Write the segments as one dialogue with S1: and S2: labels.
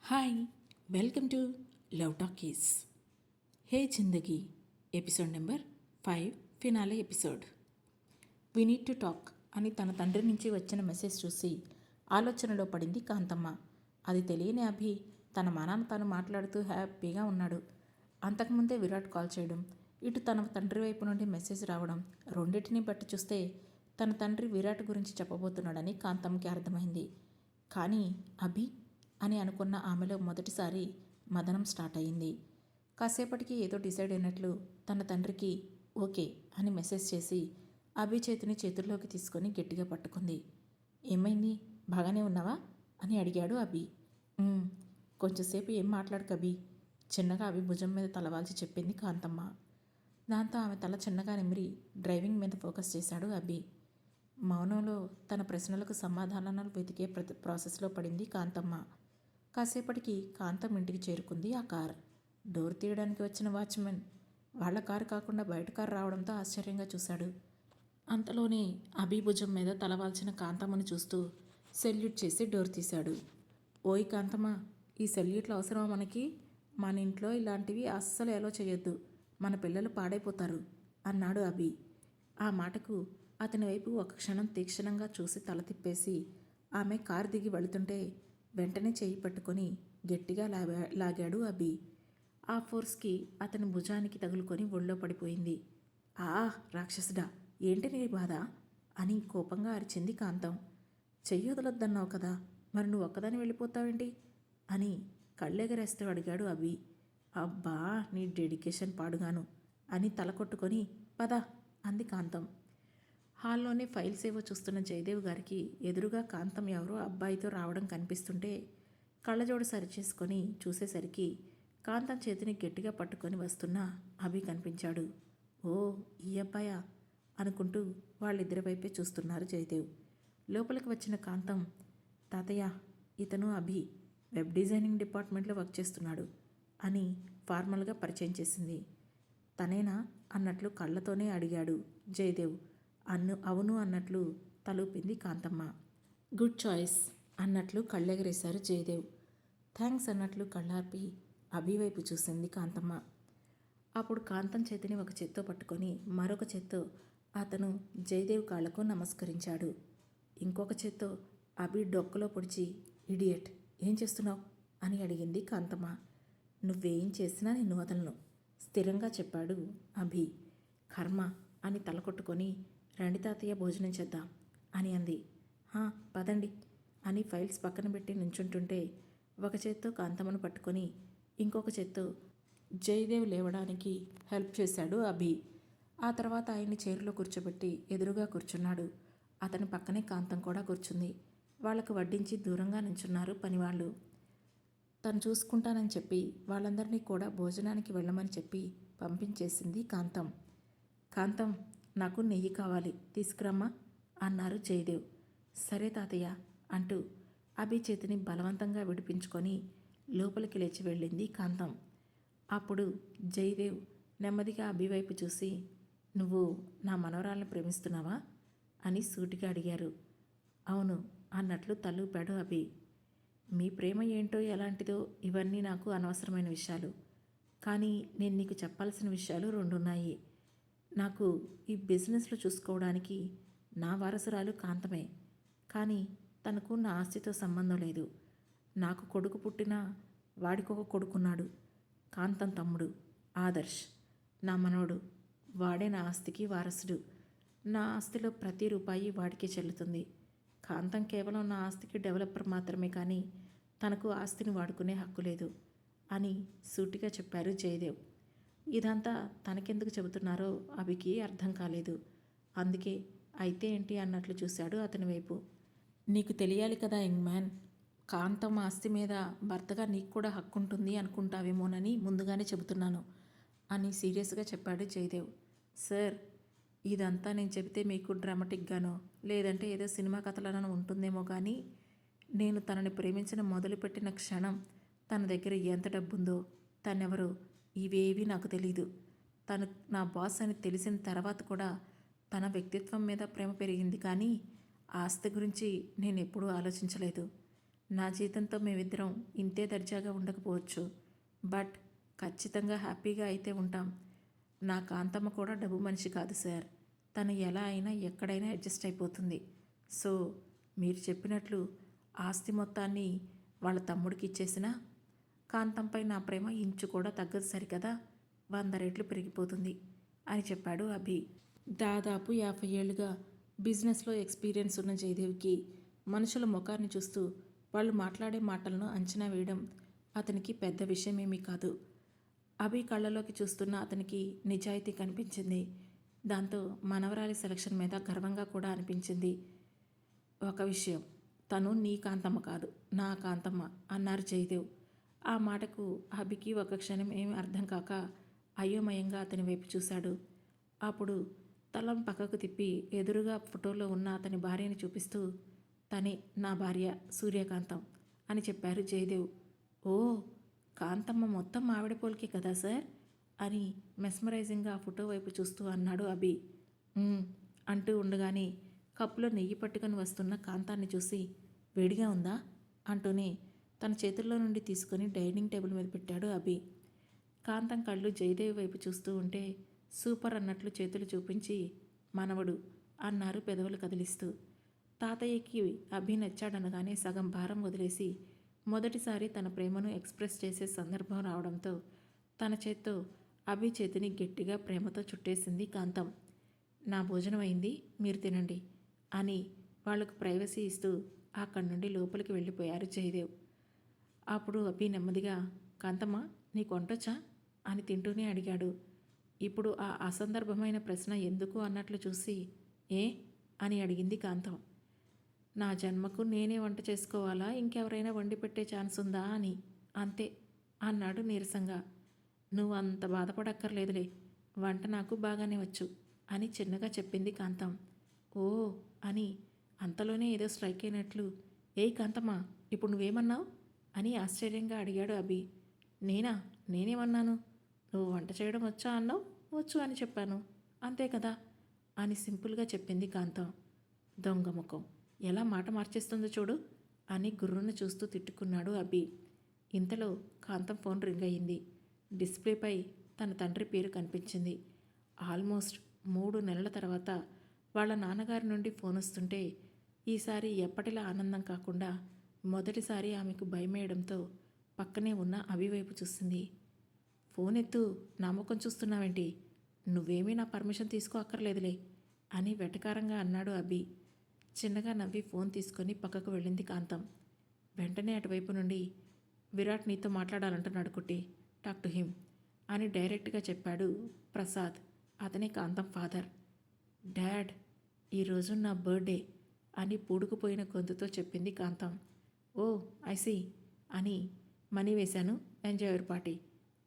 S1: Hi, welcome to love talkies. Hey Zindagi episode number 5 finale episode. We need to talk అని తన తండ్రి నుంచి వచ్చిన మెసేజ్ చూసి ఆలోచనలో పడింది కాంతమ్మ. అది తెలియని అభి తన మానాన్న తాను మాట్లాడుతూ హ్యాపీగా ఉన్నాడు. అంతకుముందే విరాట్ కాల్ చేయడం, ఇటు తన తండ్రి వైపు నుండి మెసేజ్ రావడం, రెండింటిని బట్టి చూస్తే తన తండ్రి విరాట్ గురించి చెప్పబోతున్నాడని కాంతమ్మకి అర్థమైంది. కానీ అభి అని అనుకున్న ఆమెలో మొదటిసారి మదనం స్టార్ట్ అయింది. కాసేపటికి ఏదో డిసైడ్ అయినట్లు తన తండ్రికి ఓకే అని మెసేజ్ చేసి అభి చేతిని చేతుల్లోకి తీసుకొని గట్టిగా పట్టుకుంది. ఏమైంది, బాగానే ఉన్నావా అని అడిగాడు అభి. కొంచెంసేపు ఏం మాట్లాడక అభి, చిన్నగా అభి భుజం మీద తలవాల్చి చెప్పింది కాంతమ్మ. దాంతో ఆమె తల చిన్నగా నిమిరి డ్రైవింగ్ మీద ఫోకస్ చేశాడు అభి. మౌనంలో తన ప్రశ్నలకు సమాధానాలు వెతికే ప్రాసెస్లో పడింది కాంతమ్మ. కాసేపటికి కాంతం ఇంటికి చేరుకుంది ఆ కార్. డోర్ తీయడానికి వచ్చిన వాచ్మెన్ వాళ్ల కారు కాకుండా బయట కారు రావడంతో ఆశ్చర్యంగా చూశాడు. అంతలోనే అభి భుజం మీద తలవాల్చిన కాంతమ్మను చూస్తూ సెల్యూట్ చేసి డోర్ తీశాడు. ఓయ్ కాంతమ్మ, ఈ సెల్యూట్లు అవసరమా మనకి? మన ఇంట్లో ఇలాంటివి అస్సలు ఎలా చేయొద్దు, మన పిల్లలు పాడైపోతారు అన్నాడు అభి. ఆ మాటకు అతని వైపు ఒక క్షణం తీక్షణంగా చూసి తల తిప్పేసి ఆమె కారు దిగి వెళుతుంటే వెంటనే చేయి పట్టుకొని గట్టిగా లాగాడు అభి. ఆ ఫోర్స్కి అతని భుజానికి తగులుకొని ఒళ్ళో పడిపోయింది. రాక్షసుడా, ఏంటి నీ బాధ అని కోపంగా అరిచింది కాంతం. చెయ్యొదలొద్దన్నావు కదా, మరి నువ్వు ఒక్కదాని వెళ్ళిపోతావేంటి అని కళ్ళెగరేస్తూ అడిగాడు అభి. అబ్బా, నీ డెడికేషన్ పాడుగాను అని తల కొట్టుకొని పద అంది కాంతం. హాల్లోనే ఫైల్స్ ఏవో చూస్తున్న జయదేవ్ గారికి ఎదురుగా కాంతం ఎవరో అబ్బాయితో రావడం కనిపిస్తుంటే కళ్ళజోడు సరిచేసుకొని చూసేసరికి కాంతం చేతిని గట్టిగా పట్టుకొని వస్తున్న అభి కనిపించాడు. ఓ, ఈ అబ్బాయా అనుకుంటూ వాళ్ళిద్దరి వైపే చూస్తున్నారు జయదేవ్. లోపలికి వచ్చిన కాంతం, తాతయ్య, ఇతను అభి వెబ్ డిజైనింగ్ డిపార్ట్మెంట్లో వర్క్ చేస్తున్నాడు అని ఫార్మల్గా పరిచయం చేసింది. తనేనా అన్నట్లు కళ్ళతోనే అడిగాడు జయదేవ్. అవును అన్నట్లు తలూపింది కాంతమ్మ. గుడ్ చాయిస్ అన్నట్లు కళ్ళెగరేశారు జయదేవ్. థ్యాంక్స్ అన్నట్లు కళ్ళార్పి అభి వైపు చూసింది కాంతమ్మ. అప్పుడు కాంతం చేతిని ఒక చేత్తో పట్టుకొని మరొక చేత్తో అతను జయదేవ్ కాళ్లకు నమస్కరించాడు. ఇంకొక చేత్తో అభి డొక్కలో పొడిచి ఇడియట్, ఏం చేస్తున్నావు అని అడిగింది కాంతమ్మ. నువ్వేం చేసినా నేను వదలను స్థిరంగా చెప్పాడు అభి. కర్మ అని తలకొట్టుకొని రండి తాతయ్య, భోజనం చేద్దాం అని అంది. పదండి అని ఫైల్స్ పక్కన పెట్టి నుంచుంటుంటే ఒక చేత్తో కాంతమ్మను పట్టుకొని ఇంకొక చేత్తో జయదేవ్ లేవడానికి హెల్ప్ చేశాడు అభి. ఆ తర్వాత ఆయన్ని చైర్లో కూర్చోబెట్టి ఎదురుగా కూర్చున్నాడు. అతని పక్కనే కాంతం కూడా కూర్చుంది. వాళ్లకు వడ్డించి దూరంగా నించున్నారు పనివాళ్ళు. తను చూసుకుంటానని చెప్పి వాళ్ళందరినీ కూడా భోజనానికి వెళ్ళమని చెప్పి పంపించేసింది కాంతం. కాంతం, నాకు నెయ్యి కావాలి, తీసుకురమ్మా అన్నారు జయదేవ్. సరే తాతయ్య అంటూ అభి చేతిని బలవంతంగా విడిపించుకొని లోపలికి లేచి వెళ్ళింది కాంతం. అప్పుడు జయదేవ్ నెమ్మదిగా అభి వైపు చూసి, నువ్వు నా మనవరాలను ప్రేమిస్తున్నావా అని సూటిగా అడిగారు. అవును అన్నట్లు తలూపాడు అభి. మీ ప్రేమ ఏంటో ఎలాంటిదో ఇవన్నీ నాకు అనవసరమైన విషయాలు, కానీ నేను నీకు చెప్పాల్సిన విషయాలు 2 ఉన్నాయి. నాకు ఈ బిజినెస్లో చూసుకోవడానికి నా వారసురాలు కాంతమే, కానీ తనకు నా ఆస్తితో సంబంధం లేదు. నాకు కొడుకు పుట్టినా వాడికొక కొడుకున్నాడు, కాంతం తమ్ముడు ఆదర్శ్, నా మనవడు. వాడే నా ఆస్తికి వారసుడు. నా ఆస్తిలో ప్రతి రూపాయి వాడికే చెల్లుతుంది. కాంతం కేవలం నా ఆస్తికి డెవలపర్ మాత్రమే, కానీ తనకు ఆస్తిని వాడుకునే హక్కు లేదు అని సూటిగా చెప్పారు జయదేవ్. ఇదంతా తనకెందుకు చెబుతున్నారో అభికి అర్థం కాలేదు. అందుకే అయితే ఏంటి అన్నట్లు చూశాడు అతని వైపు. నీకు తెలియాలి కదా యంగ్ మ్యాన్, కాంతం ఆస్తి మీద భర్తగా నీకు కూడా హక్కు ఉంటుంది అనుకుంటావేమోనని ముందుగానే చెబుతున్నాను అని సీరియస్గా చెప్పాడు జయదేవ్. సార్, ఇదంతా నేను చెబితే మీకు డ్రామాటిక్గానో లేదంటే ఏదో సినిమా కథలనో ఉంటుందేమో, కానీ నేను తనని ప్రేమించిన మొదలుపెట్టిన క్షణం తన దగ్గర ఎంత డబ్బుందో, తనెవరో ఇవేవీ నాకు తెలీదు. తను నా బాస్ అని తెలిసిన తర్వాత కూడా తన వ్యక్తిత్వం మీద ప్రేమ పెరిగింది, కానీ ఆస్తి గురించి నేను ఎప్పుడూ ఆలోచించలేదు. నా జీతంతో మేమిద్దరం ఇంతే దర్జాగా ఉండకపోవచ్చు, బట్ ఖచ్చితంగా హ్యాపీగా అయితే ఉంటాం. నా కాంతమ్మ కూడా డబ్బు మనిషి కాదు సార్. తను ఎలా అయినా ఎక్కడైనా అడ్జస్ట్ అయిపోతుంది. సో మీరు చెప్పినట్లు ఆస్తి మొత్తాన్ని వాళ్ళ తమ్ముడికి ఇచ్చేసినా కాంతంపై నా ప్రేమ ఇంచు కూడా తగ్గదు సరికదా, 100 రెట్లు పెరిగిపోతుంది అని చెప్పాడు అభి. దాదాపు 50 ఏళ్లుగా బిజినెస్లో ఎక్స్పీరియన్స్ ఉన్న జయదేవ్కి మనుషుల ముఖాన్ని చూస్తూ వాళ్ళు మాట్లాడే మాటలను అంచనా వేయడం అతనికి పెద్ద విషయమేమీ కాదు. అభి కళ్ళలోకి చూస్తున్న అతనికి నిజాయితీ కనిపించింది. దాంతో మనవరాలి సెలక్షన్ మీద గర్వంగా కూడా అనిపించింది. ఒక విషయం, తను నీ కాంతమ్మ కాదు, నా కాంతమ్మ అన్నారు జయదేవ్. ఆ మాటకు అభికి ఒక క్షణం ఏమీ అర్థం కాక అయోమయంగా అతని వైపు చూశాడు. అప్పుడు తలం పక్కకు తిప్పి ఎదురుగా ఫోటోలో ఉన్న అతని భార్యని చూపిస్తూ, తనే నా భార్య సూర్యకాంతం అని చెప్పారు జయదేవ్. ఓ, కాంతమ్మ మొత్తం ఆవిడ పోలికే కదా సార్ అని మెస్మరైజింగ్గా ఆ ఫోటో వైపు చూస్తూ అన్నాడు అభి. అంటూ ఉండగానే కప్పులో నెయ్యి పట్టుకొని వస్తున్న కాంతాన్ని చూసి, వేడిగా ఉందా అంటూనే తన చేతుల్లో నుండి తీసుకొని డైనింగ్ టేబుల్ మీద పెట్టాడు అభి. కాంతం కళ్ళు జయదేవ్ వైపు చూస్తూ ఉంటే సూపర్ అన్నట్లు చేతులు చూపించి, మనవడు అన్నారు పెదవులు కదిలిస్తూ. తాతయ్యకి అభి నచ్చాడనగానే సగం భారం వదిలేసి మొదటిసారి తన ప్రేమను ఎక్స్ప్రెస్ చేసే సందర్భం రావడంతో తన చేత్తో అభి చేతిని గట్టిగా ప్రేమతో చుట్టేసింది కాంతం. నా భోజనం అయింది, మీరు తినండి అని వాళ్లకు ప్రైవసీ ఇస్తూ అక్కడి నుండి లోపలికి వెళ్ళిపోయారు జయదేవ్. అప్పుడు అభి నెమ్మదిగా, కాంతమ్మ నీకు వంటొచ్చా అని తింటూనే అడిగాడు. ఇప్పుడు ఆ అసందర్భమైన ప్రశ్న ఎందుకు అన్నట్లు చూసి, ఏ అని అడిగింది కాంతం. నా జన్మకు నేనే వంట చేసుకోవాలా, ఇంకెవరైనా వండి పెట్టే ఛాన్స్ ఉందా అని, అంతే అన్నాడు నీరసంగా. నువ్వు అంత బాధపడక్కర్లేదులే, వంట నాకు బాగానే వచ్చు అని చిన్నగా చెప్పింది కాంతం. ఓ అని అంతలోనే ఏదో స్ట్రైక్ అయినట్లు, ఏయ్ కాంతమ్మ, ఇప్పుడు నువ్వేమన్నావు అని ఆశ్చర్యంగా అడిగాడు అభి. నేనేమన్నాను? నువ్వు వంట చేయడం వచ్చా అన్నావు, వచ్చు అని చెప్పాను, అంతే కదా అని సింపుల్గా చెప్పింది కాంతం. దొంగ ముఖం, ఎలా మాట మార్చేస్తుందో చూడు అని గుర్రును చూస్తూ తిట్టుకున్నాడు అభి. ఇంతలో కాంతం ఫోన్ రింగ్ అయ్యింది. డిస్ప్లేపై తన తండ్రి పేరు కనిపించింది. ఆల్మోస్ట్ 3 నెలల తర్వాత వాళ్ళ నాన్నగారి నుండి ఫోన్ వస్తుంటే ఈసారి ఎప్పటిలా ఆనందం కాకుండా మొదటిసారి ఆమెకు భయమేయడంతో పక్కనే ఉన్న అభి వైపు చూసింది. ఫోన్ ఎత్తు, నా ముఖం చూస్తున్నావేంటి? నువ్వేమీ నా పర్మిషన్ తీసుకో అక్కర్లేదులే అని వెటకారంగా అన్నాడు అభి. చిన్నగా నవ్వి ఫోన్ తీసుకొని పక్కకు వెళ్ళింది కాంతం. వెంటనే అటువైపు నుండి, విరాట్ నీతో మాట్లాడాలంటున్నాడు కుట్టి, టాక్ టు హిమ్ అని డైరెక్ట్గా చెప్పాడు ప్రసాద్. అతనే కాంతం ఫాదర్. డాడ్, ఈరోజు నా బర్త్డే అని పూడుకుపోయిన గొంతుతో చెప్పింది కాంతం. ఓ ఐసీ అని మనీ వేశాను, ఎంజాయ్ యువర్ పార్టీ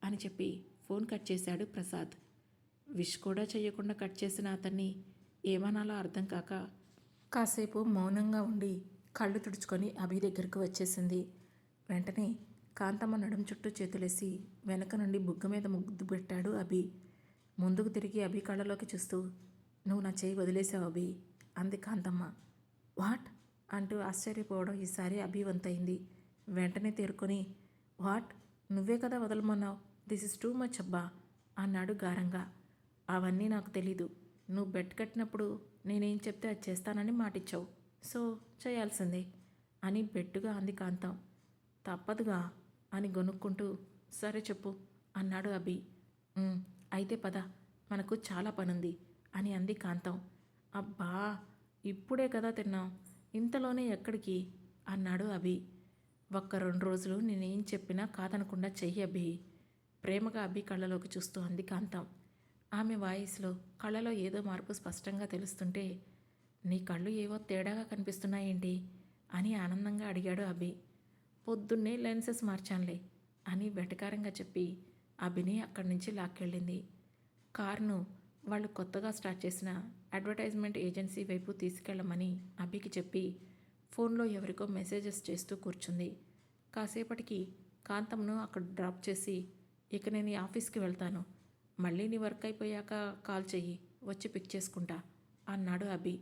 S1: అని చెప్పి ఫోన్ కట్ చేశాడు ప్రసాద్. విష్ కూడా చేయకుండా కట్ చేసిన అతన్ని ఏమనాలో అర్థం కాక కాసేపు మౌనంగా ఉండి కళ్ళు తుడుచుకొని అభి దగ్గరకు వచ్చేసింది. వెంటనే కాంతమ్మ నడుం చుట్టూ చేతులేసి వెనక నుండి బుగ్గ మీద ముద్దు పెట్టాడు అభి. ముందుకు తిరిగి అభి కళ్ళలోకి చూస్తూ, నువ్వు నా చేయి వదిలేసావు అభి అంది కాంతమ్మ. వాట్ అంటూ ఆశ్చర్యపోవడం ఈసారి అభి వంతైంది. వెంటనే తేరుకొని, వాట్, నువ్వే కదా వదలమన్నావు, దిస్ ఇస్ టూ మచ్ అబ్బా అన్నాడు గారంగా. అవన్నీ నాకు తెలీదు, నువ్వు బెట్ కట్టినప్పుడు నేనేం చెప్తే అది చేస్తానని మాటిచ్చావు, సో చేయాల్సిందే అని బెట్టుగా అంది కాంతం. తప్పదుగా అని గొనుక్కుంటూ, సరే చెప్పు అన్నాడు అభి. అయితే పద, మనకు చాలా పనుంది అని అంది కాంతం. అబ్బా, ఇప్పుడే కదా తిన్నాం, ఇంతలోనే ఎక్కడికి అన్నాడు అభి. ఒక్క 2 రోజులు నేనేం చెప్పినా కాదనకుండా చెయ్యి అభి ప్రేమగా అభి కళ్ళలోకి చూస్తూ అంది కాంతం. ఆమె వాయిస్లో కళ్ళలో ఏదో మార్పు స్పష్టంగా తెలుస్తుంటే, నీ కళ్ళు ఏవో తేడాగా కనిపిస్తున్నాయేంటి అని ఆనందంగా అడిగాడు అభి. పొద్దున్నే లెన్సెస్ మార్చానులే అని వెటకారంగా చెప్పి అభిని అక్కడి నుంచి లాక్కెళ్ళింది. కారును వాళ్ళు కొత్తగా స్టార్ట్ చేసిన అడ్వర్టైజ్మెంట్ ఏజెన్సీ వైపు తీసుకెళ్లమని అభికి చెప్పి ఫోన్లో ఎవరికో మెసేజెస్ చేస్తూ కూర్చుంది. కాసేపటికి కాంతంను అక్కడ డ్రాప్ చేసి, ఇక నేను ఈ ఆఫీస్కి వెళ్తాను, మళ్ళీ నీ వర్క్ అయిపోయాక కాల్ చెయ్యి, వచ్చి పిక్ చేసుకుంటా అన్నాడు అభి.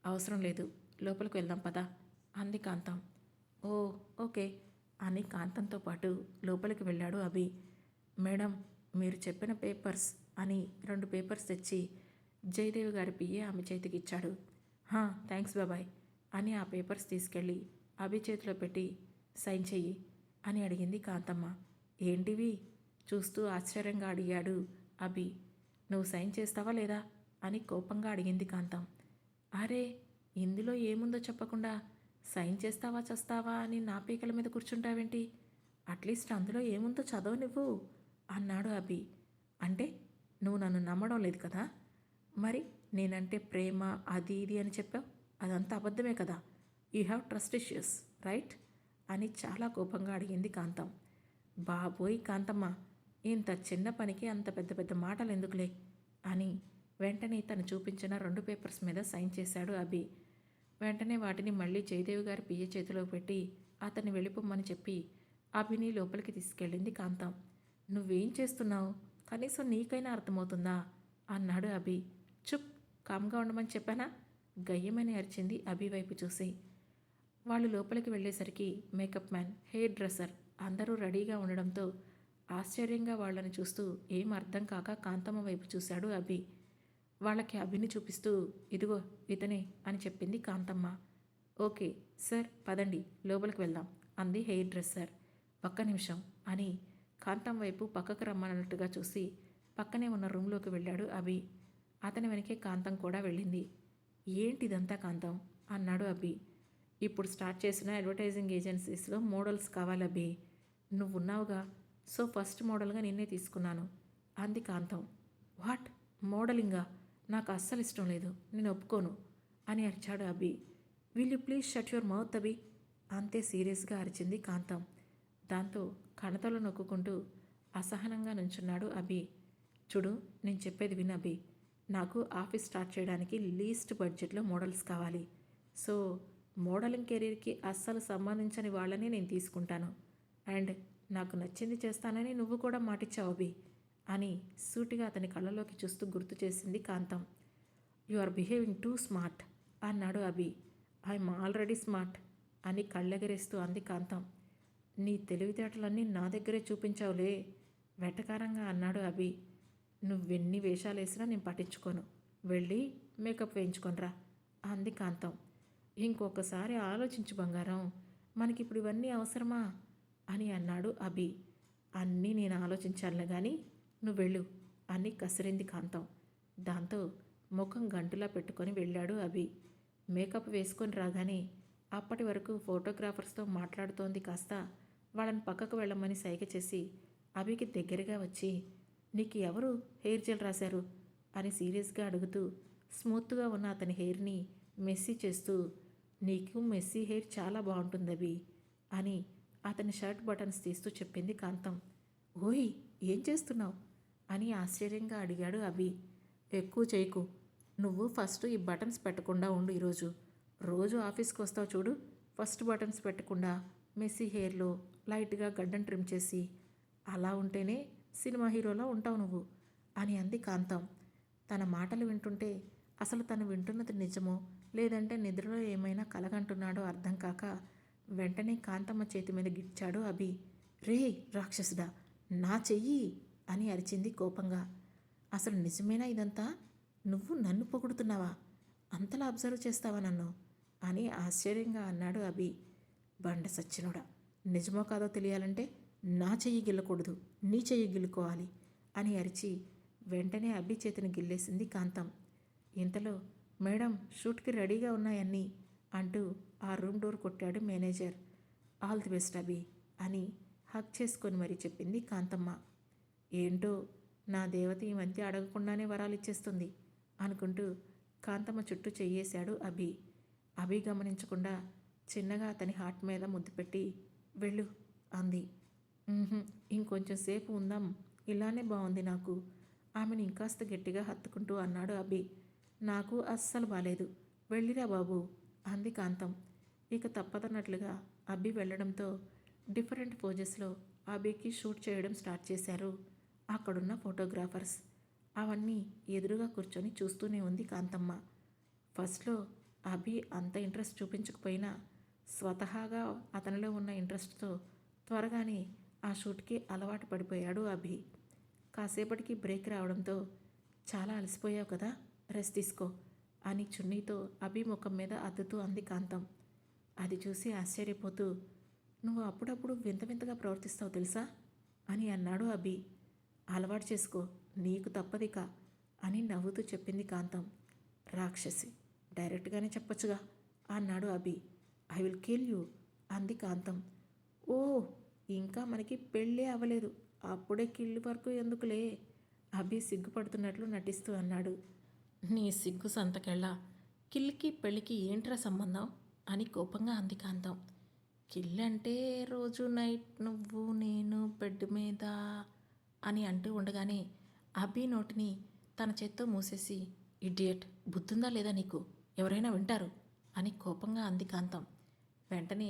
S1: అవసరం లేదు, లోపలికి వెళ్దాం పదా అంది కాంతం. ఓ ఓకే అని కాంతంతో పాటు లోపలికి వెళ్ళాడు అభి. మేడం, మీరు చెప్పిన పేపర్స్ అని 2 పేపర్స్ తెచ్చి జయదేవి గారి పియ్యే ఆమె చేతికి ఇచ్చాడు. థ్యాంక్స్ బాబాయ్ అని ఆ పేపర్స్ తీసుకెళ్ళి అభి చేతిలో పెట్టి సైన్ చెయ్యి అని అడిగింది కాంతమ్మ. ఏంటివి చూస్తూ ఆశ్చర్యంగా అడిగాడు అభి. నువ్వు సైన్ చేస్తావా లేదా అని కోపంగా అడిగింది కాంతం. అరే, ఇందులో ఏముందో చెప్పకుండా సైన్ చేస్తావా చస్తావా అని నా పీకల మీద కూర్చుంటావేంటి? అట్లీస్ట్ అందులో ఏముందో చదవ నువ్వు అన్నాడు అభి. అంటే నువ్వు నన్ను నమ్మడం లేదు కదా? మరి నేనంటే ప్రేమ అది ఇది అని చెప్పావు, అదంతా అబద్ధమే కదా? You have trust issues right అని చాలా కోపంగా అడిగింది కాంతం. బాబోయ్ కాంతమ్మ, ఇంత చిన్న పనికి అంత పెద్ద పెద్ద మాటలు ఎందుకులే అని వెంటనే తను చూపించిన 2 పేపర్స్ మీద సైన్ చేశాడు అభి. వెంటనే వాటిని మళ్ళీ జయదేవి గారి పియ్య చేతిలో పెట్టి అతన్ని వెళ్ళిపోమ్మని చెప్పి అభిని లోపలికి తీసుకెళ్ళింది కాంతం. నువ్వేం చేస్తున్నావు? కనీసం నీకైనా అర్థమవుతుందా అన్నాడు అభి. చుప్, కామ్గా ఉండమని చెప్పానా? గయ్యమని అరిచింది అభి వైపు చూసి. వాళ్ళు లోపలికి వెళ్ళేసరికి మేకప్ మ్యాన్, హెయిర్ డ్రెస్సర్ అందరూ రెడీగా ఉండడంతో ఆశ్చర్యంగా వాళ్ళని చూస్తూ ఏం అర్థం కాక కాంతమ్మ వైపు చూశాడు అభి. వాళ్ళకి అభిని చూపిస్తూ ఇదిగో ఇతనే అని చెప్పింది కాంతమ్మ. ఓకే సార్, పదండి లోపలికి వెళ్దాం అంది హెయిర్ డ్రెస్సర్. ఒక్క నిమిషం అని కాంతం వైపు పక్కకు రమ్మన్నట్టుగా చూసి పక్కనే ఉన్న రూమ్లోకి వెళ్ళాడు అభి. అతని వెనకే కాంతం కూడా వెళ్ళింది. ఏంటిదంతా కాంతం అన్నాడు అభి. ఇప్పుడు స్టార్ట్ చేసిన అడ్వర్టైజింగ్ ఏజెన్సీస్లో మోడల్స్ కావాలి అభి. నువ్వున్నావుగా, సో ఫస్ట్ మోడల్గా నిన్నే తీసుకున్నాను అంది కాంతం. వాట్, మోడలింగా? నాకు అస్సలు ఇష్టం లేదు, నేను ఒప్పుకోను అని అరిచాడు Abhi. Will you please shut your mouth Abhi అంతే సీరియస్గా అరిచింది కాంతం. దాంతో కణతలు నొక్కుంటూ అసహనంగా నుంచున్నాడు అభి. చూడు, నేను చెప్పేది విను అభి. నాకు ఆఫీస్ స్టార్ట్ చేయడానికి లీస్ట్ బడ్జెట్లో మోడల్స్ కావాలి. సో మోడలింగ్ కెరీర్కి అస్సలు సంబంధించని వాళ్ళని నేను తీసుకుంటాను. అండ్ నాకు నచ్చింది చేస్తానని నువ్వు కూడా మాటిచ్చావు అభి అని సూటిగా అతని కళ్ళలోకి చూస్తూ గుర్తు చేసింది Kantam. You are behaving too smart అన్నాడు అభి. ఐఎమ్ ఆల్రెడీ స్మార్ట్ అని కళ్ళెగరేస్తూ అంది కాంతం. నీ తెలివితేటలన్నీ నా దగ్గరే చూపించావులే వెటకారంగా అన్నాడు అభి. నువ్వెన్ని వేషాలు వేసినా నేను పట్టించుకోను, వెళ్ళి మేకప్ వేయించుకొనరా అంది కాంతం. ఇంకొకసారి ఆలోచించు బంగారం, మనకిప్పుడు ఇవన్నీ అవసరమా అని అన్నాడు అభి. అన్నీ నేను ఆలోచించాలే కానీ నువ్వు వెళ్ళు అని కసిరింది కాంతం. దాంతో ముఖం గంటులా పెట్టుకొని వెళ్ళాడు అభి. మేకప్ వేసుకొని రాగానే అప్పటి వరకు ఫోటోగ్రాఫర్స్తో మాట్లాడుతోంది కాస్త వాళ్ళని పక్కకు వెళ్ళమని సైగ చేసి అభికి దగ్గరగా వచ్చి, నీకు ఎవరు హెయిర్ జెల్ రాశారు అని సీరియస్గా అడుగుతూ స్మూత్గా ఉన్న అతని హెయిర్ని మెస్సీ చేస్తూ, నీకు మెస్సీ హెయిర్ చాలా బాగుంటుంది అభి అని అతని షర్ట్ బటన్స్ తీస్తూ చెప్పింది కాంతం. ఓయ్, ఏం చేస్తున్నావు అని ఆశ్చర్యంగా అడిగాడు అభి. ఎక్కువ చేయకు, నువ్వు ఫస్ట్ ఈ బటన్స్ పెట్టకుండా ఉండు. ఈరోజు రోజు ఆఫీస్కి వస్తావు చూడు, ఫస్ట్ బటన్స్ పెట్టకుండా మెస్సీ హెయిర్లో లైట్గా గడ్డం ట్రిమ్ చేసి అలా ఉంటేనే సినిమా హీరోలో ఉంటావు నువ్వు అని అంది కాంతం. తన మాటలు వింటుంటే అసలు తను వింటున్నది నిజమో లేదంటే నిద్రలో ఏమైనా కలగంటున్నాడో అర్థం కాక వెంటనే కాంతమ్మ చేతి మీద గిచ్చాడు అభి. రే రాక్షసుడా, నా చెయ్యి అని అరిచింది కోపంగా. అసలు నిజమేనా ఇదంతా? నువ్వు నన్ను పొగుడుతున్నావా? అంతలా అబ్జర్వ్ చేస్తావా నన్ను అని ఆశ్చర్యంగా అన్నాడు అభి. బండ సచ్చినోడా, నిజమో కాదో తెలియాలంటే నా చెయ్యి గిల్లకూడదు, నీ చెయ్యి గిల్లుకోవాలి అని అరిచి వెంటనే అభి చేతిని గిల్లేసింది కాంతం. ఇంతలో మేడం, షూట్కి రెడీగా ఉన్నాయన్నీ అంటూ ఆ రూమ్ డోర్ కొట్టాడు మేనేజర్. ఆల్ ది బెస్ట్ అభి అని హక్ చేసుకొని మరీ చెప్పింది కాంతమ్మ. ఏంటో నా దేవత ఈ మధ్య అడగకుండానే వరాలు ఇచ్చేస్తుంది అనుకుంటూ కాంతమ్మ చుట్టూ చెయ్యేశాడు అభి. అభి గమనించకుండా చిన్నగా అతని హార్ట్ మీద ముద్దు పెట్టి వెళ్ళు అంది. ఇంకొంచెం సేపు ఉందాం, ఇలానే బాగుంది నాకు ఆమెను ఇంకాస్త గట్టిగా హత్తుకుంటూ అన్నాడు అభి. నాకు అస్సలు బాలేదు, వెళ్ళిరా బాబు అంది కాంతం. ఇక తప్పదన్నట్లుగా అభి వెళ్ళడంతో డిఫరెంట్ పోజెస్లో అభికి షూట్ చేయడం స్టార్ట్ చేశారు అక్కడున్న ఫోటోగ్రాఫర్స్. అవన్నీ ఎదురుగా కూర్చొని చూస్తూనే ఉంది కాంతమ్మ. ఫస్ట్లో అభి అంత ఇంట్రెస్ట్ చూపించకపోయినా స్వతహాగా అతనిలో ఉన్న ఇంట్రెస్ట్తో త్వరగానే ఆ షూట్కి అలవాటు పడిపోయాడు అభి. కాసేపటికి బ్రేక్ రావడంతో, చాలా అలసిపోయావు కదా, రెస్ట్ తీసుకో అని చున్నీతో అభి ముఖం మీద అద్దుతూ అంది కాంతం. అది చూసి ఆశ్చర్యపోతూ, నువ్వు అప్పుడప్పుడు వింత వింతగా ప్రవర్తిస్తావు తెలుసా అని అన్నాడు అభి. అలవాటు చేసుకో, నీకు తప్పదిక అని నవ్వుతూ చెప్పింది కాంతం. రాక్షసి, డైరెక్ట్గానే చెప్పొచ్చుగా అన్నాడు అభి. ఐ విల్ కిల్ యూ అంది కాంతం. ఓ, ఇంకా మనకి పెళ్ళే అవ్వలేదు, అప్పుడే కిల్లు వరకు ఎందుకులే అభి సిగ్గుపడుతున్నట్లు నటిస్తూ అన్నాడు. నీ సిగ్గు సంతకెళ్ళా, కిల్కి పెళ్ళికి ఏంట్రా సంబంధం అని కోపంగా అంది కాంతం. కిల్లంటే రోజు నైట్ నువ్వు నేను బెడ్ మీద అని అంటూ ఉండగానే అభి నోటిని తన చేత్తో మూసేసి, ఇడియట్, బుద్ధుందా లేదా నీకు, ఎవరైనా వింటారు అని కోపంగా అంది కాంతం. వెంటనే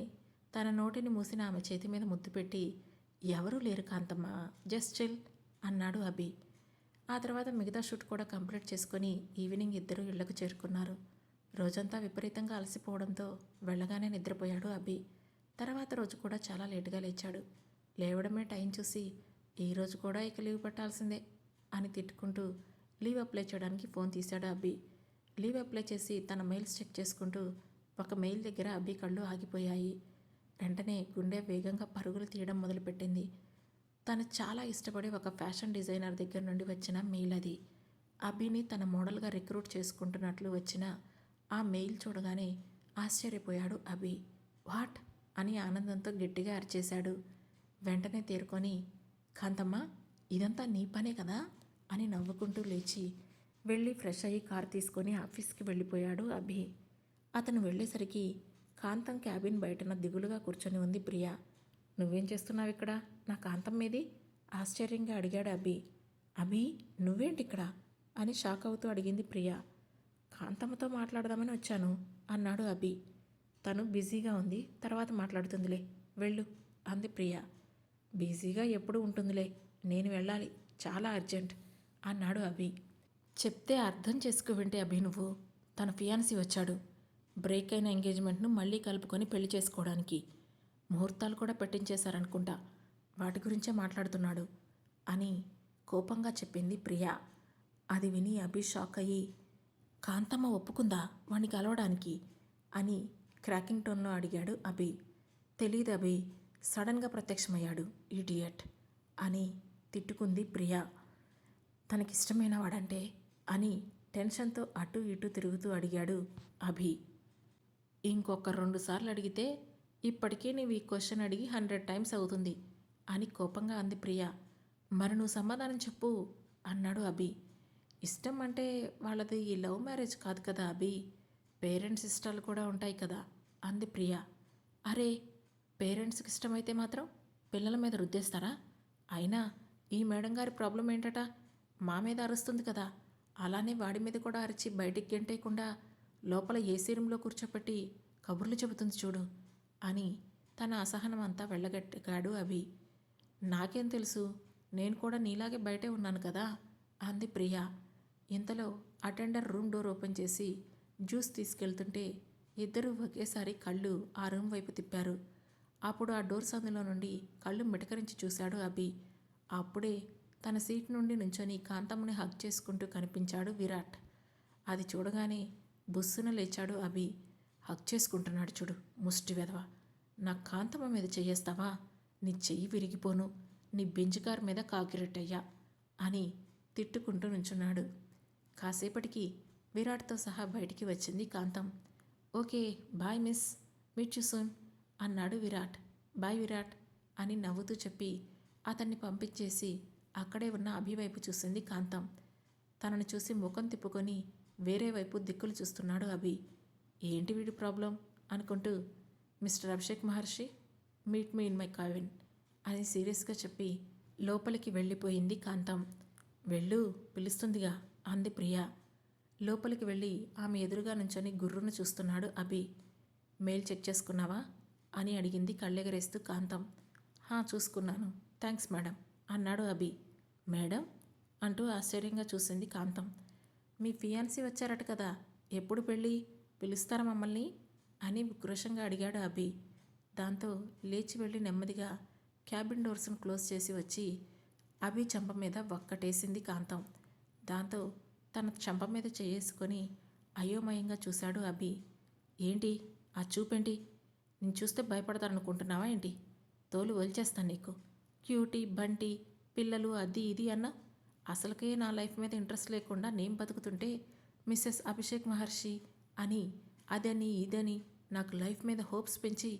S1: తన నోటిని మూసిన ఆమె చేతి మీద ముద్దు పెట్టి, ఎవరూ లేరు కాంతమ్మ, జస్ట్ చిల్ అన్నాడు అభి. ఆ తర్వాత మిగతా షూట్ కూడా కంప్లీట్ చేసుకొని ఈవినింగ్ ఇద్దరూ ఇళ్లకు చేరుకున్నారు. రోజంతా విపరీతంగా అలసిపోవడంతో వెళ్ళగానే నిద్రపోయాడు అభి. తర్వాత రోజు కూడా చాలా లేటుగా లేచాడు. లేవడమే టైం చూసి, ఈరోజు కూడా ఇక లీవ్ పెట్టాల్సిందే అని తిట్టుకుంటూ లీవ్ అప్లై చేయడానికి ఫోన్ తీశాడు అభి. లీవ్ అప్లై చేసి తన మెయిల్స్ చెక్ చేసుకుంటూ ఒక మెయిల్ దగ్గర అభి కళ్ళు ఆగిపోయాయి. వెంటనే గుండె వేగంగా పరుగులు తీయడం మొదలుపెట్టింది. తను చాలా ఇష్టపడే ఒక ఫ్యాషన్ డిజైనర్ దగ్గర నుండి వచ్చిన మెయిల్ అది. అభిని తన మోడల్గా రిక్రూట్ చేసుకుంటున్నట్లు వచ్చిన ఆ మెయిల్ చూడగానే ఆశ్చర్యపోయాడు అభి. వాట్ అని ఆనందంతో గట్టిగా అరిచేశాడు. వెంటనే తేరుకొని, కాంతమ్మ, ఇదంతా నీ పనే కదా అని నవ్వుకుంటూ లేచి వెళ్ళి ఫ్రెష్ అయ్యి కారు తీసుకొని ఆఫీస్కి వెళ్ళిపోయాడు అభి. అతను వెళ్ళేసరికి కాంతం క్యాబిన్ బయటన దిగులుగా కూర్చొని ఉంది ప్రియా. నువ్వేం చేస్తున్నావు ఇక్కడ, నా కాంతం మీది ఆశ్చర్యంగా అడిగాడు అభి. అభి, నువ్వేంటిక్కడ అని షాక్ అవుతూ అడిగింది ప్రియా. కాంతమ్మతో మాట్లాడదామని వచ్చాను అన్నాడు అభి. తను బిజీగా ఉంది, తర్వాత మాట్లాడుతుందిలే, వెళ్ళు అంది ప్రియా. బిజీగా ఎప్పుడు ఉంటుందిలే, నేను వెళ్ళాలి, చాలా అర్జెంట్ అన్నాడు అభి. చెప్తే అర్థం చేసుకువింటే అభి, నువ్వు తన ఫియాన్సీ వచ్చాడు, బ్రేక్ అయిన ఎంగేజ్మెంట్ను మళ్ళీ కలుపుకొని పెళ్లి చేసుకోవడానికి ముహూర్తాలు కూడా పెట్టించేశారనుకుంటా, వాటి గురించే మాట్లాడుతున్నాడు అని కోపంగా చెప్పింది ప్రియా. అది విని అభి షాక్ అయ్యి, కాంతమ్మ ఒప్పుకుందా వాణ్ణి కలవడానికి అని క్రాకింగ్ టోన్లో అడిగాడు అభి. తెలీదు అభి, సడన్గా ప్రత్యక్షమయ్యాడు, ఇడియట్ అని తిట్టుకుంది ప్రియా. తనకిష్టమైన వాడంటే అని టెన్షన్తో అటు ఇటు తిరుగుతూ అడిగాడు అభి. ఇంకొక 2 సార్లు అడిగితే ఇప్పటికే నీవు ఈ క్వశ్చన్ అడిగి 100 టైమ్స్ అవుతుంది అని కోపంగా అంది ప్రియా. మరి నువ్వు సమాధానం చెప్పు అన్నాడు అభి. ఇష్టం అంటే వాళ్ళది ఈ లవ్ మ్యారేజ్ కాదు కదా అభి, పేరెంట్స్ ఇష్టాలు కూడా ఉంటాయి కదా అంది ప్రియా. అరే, పేరెంట్స్కి ఇష్టమైతే మాత్రం పిల్లల మీద రుద్దేస్తారా? అయినా ఈ మేడం గారి ప్రాబ్లం ఏంటట, మా మీద అరుస్తుంది కదా, అలానే వాడి మీద కూడా అరిచి బయటికి గెంటేయకుండా లోపల ఏసీ రూమ్లో కూర్చోపెట్టి కబుర్లు చెబుతుంది చూడు అని తన అసహనం అంతా వెళ్ళగట్టాడు అభి. నాకేం తెలుసు, నేను కూడా నీలాగే బయటే ఉన్నాను కదా అంది ప్రియా. ఇంతలో అటెండర్ రూమ్ డోర్ ఓపెన్ చేసి జ్యూస్ తీసుకెళ్తుంటే ఇద్దరూ ఒకేసారి కళ్ళు ఆ రూమ్ వైపు తిప్పారు. అప్పుడు ఆ డోర్ సందులో నుండి కళ్ళు మిటకరించి చూశాడు అభి. అప్పుడే తన సీట్ నుండి నుంచొని కాంతమ్మని హగ్ చేసుకుంటూ కనిపించాడు విరాట్. అది చూడగానే బుస్సున లేచాడు అభి. హగ్ చేసుకుంటున్నాడు చూడు, ముష్టి వెధవ, నా కాంతమ్మ మీద చెయ్యేస్తావా, నీ చెయ్యి విరిగిపోను, నీ బెంచ్ కార్ మీద కాకిరెట్టయ్యా అని తిట్టుకుంటూ నుంచున్నాడు. కాసేపటికి విరాట్తో సహా బయటికి వచ్చింది Kantam. Okay bye miss, meet you soon అన్నాడు విరాట్. బాయ్ విరాట్ అని నవ్వుతూ చెప్పి అతన్ని పంపించేసి అక్కడే ఉన్న అభి వైపు చూసింది కాంతం. తనను చూసి ముఖం తిప్పుకొని వేరే వైపు దిక్కులు చూస్తున్నాడు అభి. ఏంటి వీడి ప్రాబ్లం అనుకుంటూ, mister Abhishek Maharshi, meet me in my cabin అని సీరియస్గా చెప్పి లోపలికి వెళ్ళిపోయింది కాంతం. వెళ్ళు, పిలుస్తుందిగా అంది ప్రియా. లోపలికి వెళ్ళి ఆమె ఎదురుగా నుంచొని గుర్రును చూస్తున్నాడు అభి. మెయిల్ చెక్ చేసుకున్నావా అని అడిగింది కళ్ళెగరేస్తూ కాంతం. చూసుకున్నాను, థ్యాంక్స్ మేడం అన్నాడు అభి. మేడం అంటూ ఆశ్చర్యంగా చూసింది కాంతం. మీ ఫియాన్సీ వచ్చారట కదా, ఎప్పుడు పెళ్ళి, పిలుస్తారా మమ్మల్ని అని ఉక్రోషంగా అడిగాడు అభి. దాంతో లేచి వెళ్ళి నెమ్మదిగా క్యాబిన్ డోర్స్ను క్లోజ్ చేసి వచ్చి అభి చెంప మీద ఒక్కటేసింది కాంతం. దాంతో తన చెంప మీద చేసుకొని అయోమయంగా చూశాడు అభి. ఏంటి ఆ చూపేంటి? నేను చూస్తే భయపడతాననుకుంటున్నావా ఏంటి? తోలు వలిచేస్తాను నీకు. క్యూటీ బంటి పిల్లలు అది ఇది అన్నా అసలుకే నా లైఫ్ మీద ఇంట్రెస్ట్ లేకుండా నేను బతుకుతుంటే మిస్సెస్ అభిషేక్ మహర్షి అని అదని ఇదని నాకు లైఫ్ మీద హోప్స్ పెంచి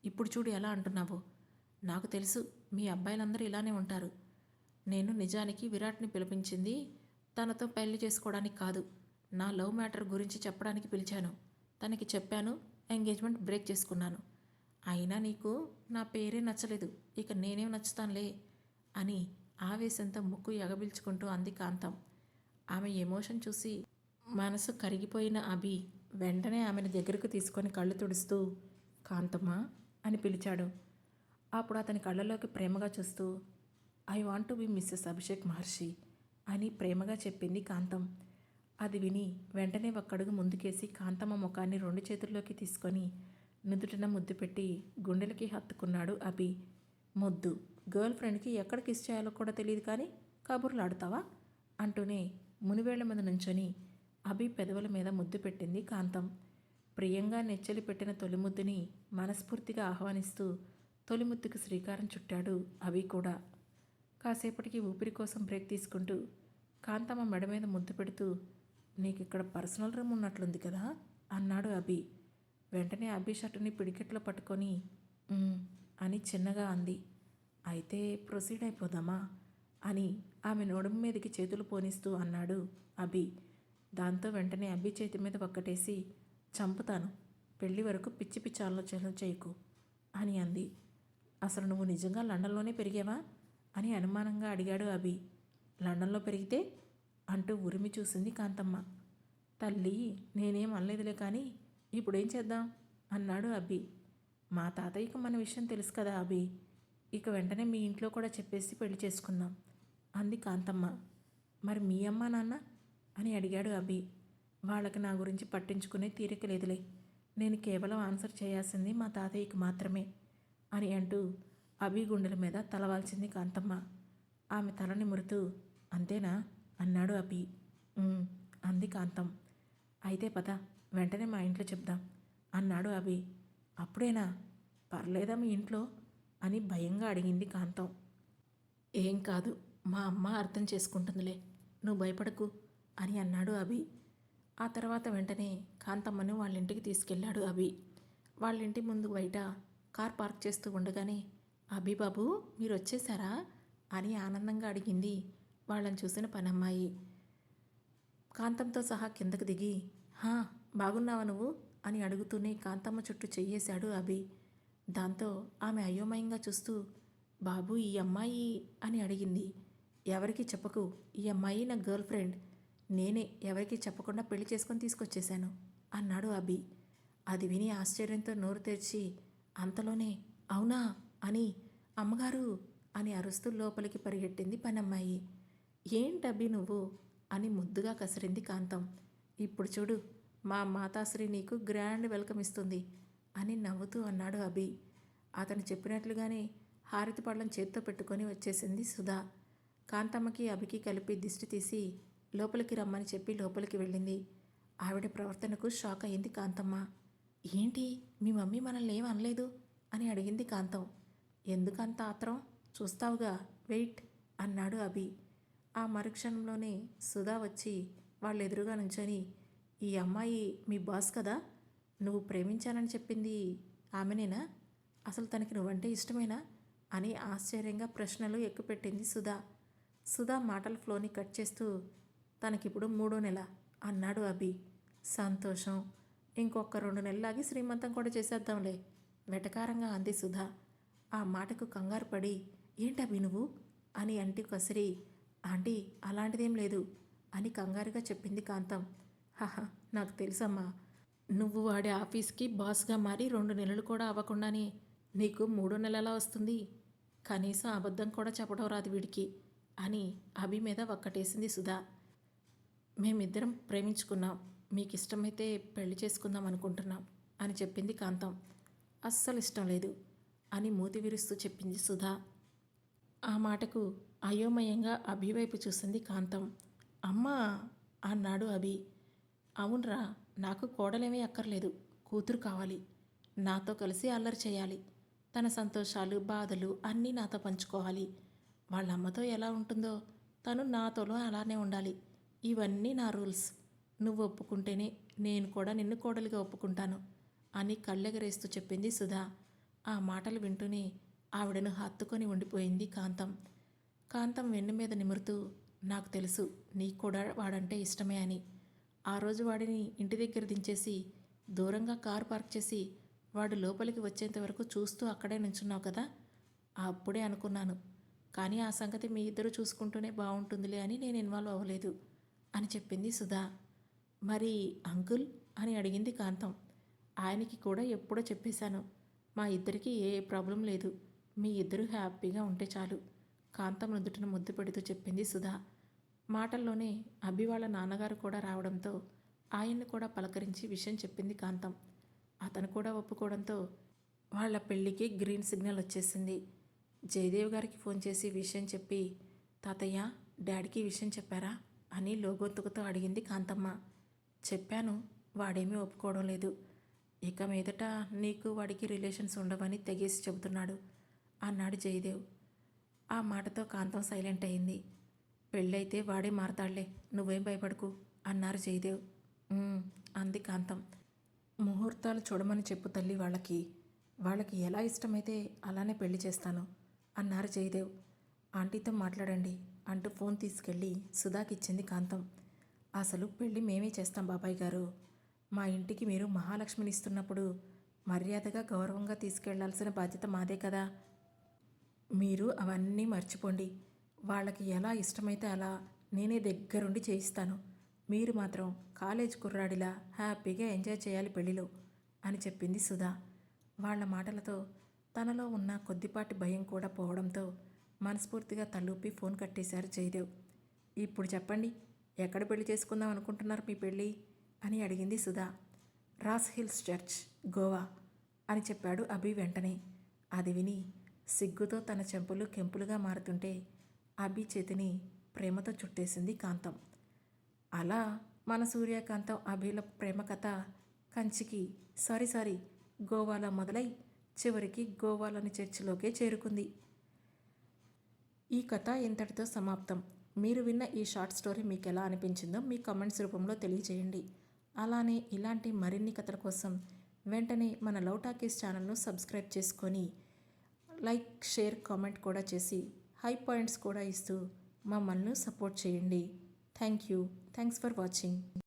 S1: ఇప్పుడు చూడు ఎలా అంటున్నావో. నాకు తెలుసు మీ అబ్బాయిలందరూ ఇలానే ఉంటారు. నేను నిజానికి విరాట్ని పిలిపించింది తనతో పెళ్లి చేసుకోవడానికి కాదు, నా లవ్ మ్యాటర్ గురించి చెప్పడానికి పిలిచాను. తనకి చెప్పాను, ఎంగేజ్మెంట్ బ్రేక్ చేసుకున్నాను. అయినా నీకు నా పేరే నచ్చలేదు, ఇక నేనేం నచ్చుతానులే అని ఆవేశంతో ముక్కు ఎగబిల్చుకుంటూ అంది కాంతం. ఆమె ఎమోషన్ చూసి మనసు కరిగిపోయిన అభి వెంటనే ఆమెను దగ్గరకు తీసుకొని కళ్ళు తుడుస్తూ కాంతమ్మా అని పిలిచాడు. అప్పుడు అతని కళ్ళలోకి ప్రేమగా చూస్తూ I want to be Mrs Abhishek Maharshi అని ప్రేమగా చెప్పింది కాంతం. అది విని వెంటనే ఒక్కడుగు ముందుకేసి కాంతమ్మ ముఖాన్ని 2 చేతుల్లోకి తీసుకొని నుదుటిన ముద్దు పెట్టి గుండెలకి హత్తుకున్నాడు అభి. ముద్దు గర్ల్ ఫ్రెండ్కి ఎక్కడ కిస్ చేయాలో కూడా తెలియదు కానీ కబుర్లు ఆడుతావా అంటూనే మునివేళ్ల మీద నుంచొని అభి పెదవుల మీద ముద్దు పెట్టింది కాంతం. ప్రియంగా నెచ్చలి పెట్టిన తొలి ముద్దుని మనస్ఫూర్తిగా ఆహ్వానిస్తూ తొలి ముద్దుకు శ్రీకారం చుట్టాడు అభి కూడా. కాసేపటికి ఊపిరి కోసం బ్రేక్ తీసుకుంటూ కాంతమ్మ మెడ మీద ముద్దు పెడుతూ నీకు ఇక్కడ పర్సనల్ రూమ్ ఉన్నట్లుంది కదా అన్నాడు అభి. వెంటనే అభి షర్టుని పిడికెట్లో పట్టుకొని అని చిన్నగా అంది. అయితే ప్రొసీడ్ అయిపోదామా అని ఆమె నడుము మీదకి చేతులు పోనిస్తూ అన్నాడు అభి. దాంతో వెంటనే అభి చేతి మీద ఒక్కటేసి చంపుతాను, పెళ్లి వరకు పిచ్చి పిచ్చి ఆలోచనలు చేయకు అని అంది. అసలు నువ్వు నిజంగా లండన్లోనే పెరిగావా అని అనుమానంగా అడిగాడు అభి. లండన్లో పెరిగితే అంటూ ఉరిమి చూసింది కాంతమ్మ. తల్లి నేనేం అనలేదులే కానీ ఇప్పుడేం చేద్దాం అన్నాడు అభి. మా తాతయ్యకు మన విషయం తెలుసు కదా అభి, ఇక వెంటనే మీ ఇంట్లో కూడా చెప్పేసి పెళ్లి చేసుకుందాం అంది కాంతమ్మ. మరి మీ అమ్మ నాన్న అని అడిగాడు అభి. వాళ్ళకి నా గురించి పట్టించుకునే తీరిక లేదులే, నేను కేవలం ఆన్సర్ చేయాల్సింది మా తాతయ్యకి మాత్రమే అని అంటూ అభి గుండెల మీద తలవాల్చింది కాంతమ్మ. ఆమె తల నిమురుతూ అంతేనా అన్నాడు అభి. అంది కాంతం. అయితే పద వెంటనే మా ఇంట్లో చెప్దాం అన్నాడు అభి. అప్పుడేనా? పర్లేదా మీ ఇంట్లో అని భయంగా అడిగింది కాంతం. ఏం కాదు, మా అమ్మ అర్థం చేసుకుంటుందిలే, నువ్వు భయపడకు అని అన్నాడు అభి. ఆ తర్వాత వెంటనే కాంతమ్మను వాళ్ళ ఇంటికి తీసుకెళ్ళాడు అభి. వాళ్ళ ఇంటి ముందు బయట కార్ పార్క్ చేస్తూ ఉండగానే అభి బాబు మీరు వచ్చేసారా అని ఆనందంగా అడిగింది వాళ్ళని చూసిన పనమ్మాయి. కాంతంతో సహా కిందకు దిగి హా బాగున్నావా నువ్వు అని అడుగుతూనే కాంతమ్మ చుట్టూ చెయ్యేశాడు అభి. దాంతో ఆమె అయోమయంగా చూస్తూ బాబు ఈ అమ్మాయి అని అడిగింది. ఎవరికి చెప్పకు, ఈ అమ్మాయి నా గర్ల్ ఫ్రెండ్, నేనే ఎవరికి చెప్పకుండా పెళ్లి చేసుకొని తీసుకొచ్చేశాను అన్నాడు అభి. అది విని ఆశ్చర్యంతో నోరు తెరిచి అంతలోనే అవునా అని అమ్మగారు అని అరుస్తూ లోపలికి పరిగెట్టింది పనమ్మాయి. ఏంటబ్బి నువ్వు అని ముద్దుగా కసిరింది కాంతం. ఇప్పుడు చూడు మా మాతాశ్రీ నీకు గ్రాండ్ వెల్కమ్ ఇస్తుంది అని నవ్వుతూ అన్నాడు అభి. అతను చెప్పినట్లుగానే హారతి పళ్ళం చేత్తో పెట్టుకొని వచ్చేసింది సుధా. కాంతమ్మకి అభికి కలిపి దిష్టి తీసి లోపలికి రమ్మని చెప్పి లోపలికి వెళ్ళింది. ఆవిడ ప్రవర్తనకు షాక్ అయింది కాంతమ్మ. ఏంటి మీ మమ్మీ మనల్ని ఏం అనలేదు అని అడిగింది కాంతం. ఎందుకంత ఆత్రం, చూస్తావుగా వెయిట్ అన్నాడు అభి. ఆ మరుక్షణంలోనే సుధా వచ్చి వాళ్ళ ఎదురుగా నుంచొని ఈ అమ్మాయి మీ బాస్ కదా, నువ్వు ప్రేమించానని చెప్పింది ఆమెనేనా, అసలు తనకి నువ్వంటే ఇష్టమేనా అని ఆశ్చర్యంగా ప్రశ్నలు ఎక్కుపెట్టింది సుధా. సుధా మాటల ఫ్లోని కట్ చేస్తూ తనకిప్పుడు 3వ నెల అన్నాడు అభి. సంతోషం, ఇంకొక 2 నెలలాగి శ్రీమంతం కూడా చేసేద్దాంలే వెటకారంగా అంది సుధా. ఆ మాటకు కంగారు పడి ఏంటభి నువ్వు అని అంటి కసిరి ఆంటీ అలాంటిదేం లేదు అని కంగారుగా చెప్పింది కాంతం. హహ నాకు తెలుసమ్మా, నువ్వు వాడి ఆఫీస్కి బాస్గా మారి 2 నెలలు కూడా అవ్వకుండానే నీకు 3వ నెల ఎలా వస్తుంది, కనీసం అబద్ధం కూడా చెప్పడం రాదు వీడికి అని అభి మీద ఒక్కటేసింది సుధా. మేమిద్దరం ప్రేమించుకున్నాం, మీకు ఇష్టమైతే పెళ్లి చేసుకుందాం అనుకుంటున్నాం అని చెప్పింది కాంతం. అస్సలు ఇష్టం లేదు అని మూతి విరుస్తూ చెప్పింది సుధా. ఆ మాటకు అయోమయంగా అభి వైపు చూసింది కాంతం. అమ్మా అన్నాడు అభి. అవునరా, నాకు కోడలేమీ అక్కర్లేదు, కూతురు కావాలి. నాతో కలిసి అల్లరి చేయాలి. తన సంతోషాలు బాధలు అన్నీ నాతో పంచుకోవాలి. వాళ్ళ అమ్మతో ఎలా ఉంటుందో తను నాతోనూ అలానే ఉండాలి. ఇవన్నీ నా రూల్స్. నువ్వు ఒప్పుకుంటేనే నేను కూడా నిన్ను కోడలిగా ఒప్పుకుంటాను అని కళ్ళెగరేస్తూ చెప్పింది సుధా. ఆ మాటలు వింటూనే ఆవిడను హత్తుకొని ఉండిపోయింది కాంతం. కాంతం వెన్ను మీద నిమురుతూ, నాకు తెలుసు నీకు కూడా వాడంటే ఇష్టమే అని. ఆ రోజు వాడిని ఇంటి దగ్గర దించేసి దూరంగా కారు పార్క్ చేసి వాడు లోపలికి వచ్చేంత వరకు చూస్తూ అక్కడే నుంచున్నావు కదా, అప్పుడే అనుకున్నాను. కానీ ఆ సంగతి మీ ఇద్దరు చూసుకుంటూనే బాగుంటుందిలే అని నేను ఇన్వాల్వ్ అవ్వలేదు అని చెప్పింది సుధా. మరి అంకుల్ అని అడిగింది కాంతం. ఆయనకి కూడా ఎప్పుడో చెప్పేశాను, మా ఇద్దరికీ ఏ ప్రాబ్లం లేదు, మీ ఇద్దరూ హ్యాపీగా ఉంటే చాలు. కాంతం నుదుటిన ముద్దు పెడుతూ చెప్పింది సుధా. మాటల్లోనే అభి వాళ్ళ నాన్నగారు కూడా రావడంతో ఆయన్ని కూడా పలకరించి విషయం చెప్పింది కాంతం. అతను కూడా ఒప్పుకోవడంతో వాళ్ళ పెళ్ళికి గ్రీన్ సిగ్నల్ వచ్చేసింది. జయదేవ్ గారికి ఫోన్ చేసి విషయం చెప్పి, తాతయ్య డాడీకి విషయం చెప్పారా అని లోగొంతుకుతో అడిగింది కాంతమ్మ. చెప్పాను, వాడేమీ ఒప్పుకోవడం లేదు. ఇక మీదట నీకు వాడికి రిలేషన్స్ ఉండవని తెగేసి చెబుతున్నాడు అన్నాడు జయదేవ్. ఆ మాటతో కాంతం సైలెంట్ అయింది. పెళ్ళైతే వాడే మారతాళ్లే, నువ్వేం భయపడకు అన్నారు జయదేవ్. అంది కాంతం. ముహూర్తాలు చూడమని చెప్పు తల్లి, వాళ్ళకి ఎలా ఇష్టమైతే అలానే పెళ్లి చేస్తాను అన్నారు జయదేవ్. ఆంటీతో మాట్లాడండి అంటూ ఫోన్ తీసుకెళ్ళి సుధాకిచ్చింది కాంతం. అసలు పెళ్ళి మేమే చేస్తాం బాబాయ్ గారు. మా ఇంటికి మీరు మహాలక్ష్మిని ఇస్తున్నప్పుడు మర్యాదగా గౌరవంగా తీసుకెళ్లాల్సిన బాధ్యత మాదే కదా. మీరు అవన్నీ మర్చిపోండి. వాళ్ళకి ఎలా ఇష్టమైతే అలా నేనే దగ్గరుండి చేయిస్తాను. మీరు మాత్రం కాలేజ్ కుర్రాడిలా హ్యాపీగా ఎంజాయ్ చేయాలి పెళ్లిలో అని చెప్పింది సుధా. వాళ్ళ మాటలతో తనలో ఉన్న కొద్దిపాటి భయం కూడా పోవడంతో మనస్ఫూర్తిగా తలూపి ఫోన్ కట్టేశారు జయదేవ్. ఇప్పుడు చెప్పండి, ఎక్కడ పెళ్లి చేసుకుందాం అనుకుంటున్నారు మీ పెళ్ళి అని అడిగింది Sudha. Ross Hills church, Goa అని చెప్పాడు అభి వెంటనే. అది విని సిగ్గుతో తన చెంపలు కెంపులుగా మారుతుంటే అభి చేతిని ప్రేమతో చుట్టేసింది కాంతం. అలా మన సూర్యకాంతం అభిల ప్రేమ కథ కంచికి సారీ గోవాలో మొదలై చివరికి గోవాలోని చర్చిలోకే చేరుకుంది. ఈ కథ ఇంతటితో సమాప్తం. మీరు విన్న ఈ షార్ట్ స్టోరీ మీకు ఎలా అనిపించిందో మీ కామెంట్స్ రూపంలో తెలియజేయండి. అలానే ఇలాంటి మరిన్ని కథల కోసం వెంటనే మన లవ్ టాకీస్ ఛానల్ను సబ్స్క్రైబ్ చేసుకొని లైక్, షేర్, కామెంట్ కూడా చేసి హై పాయింట్స్ కూడా ఇస్తూ మమ్మల్ని సపోర్ట్ చేయండి. Thanks for watching.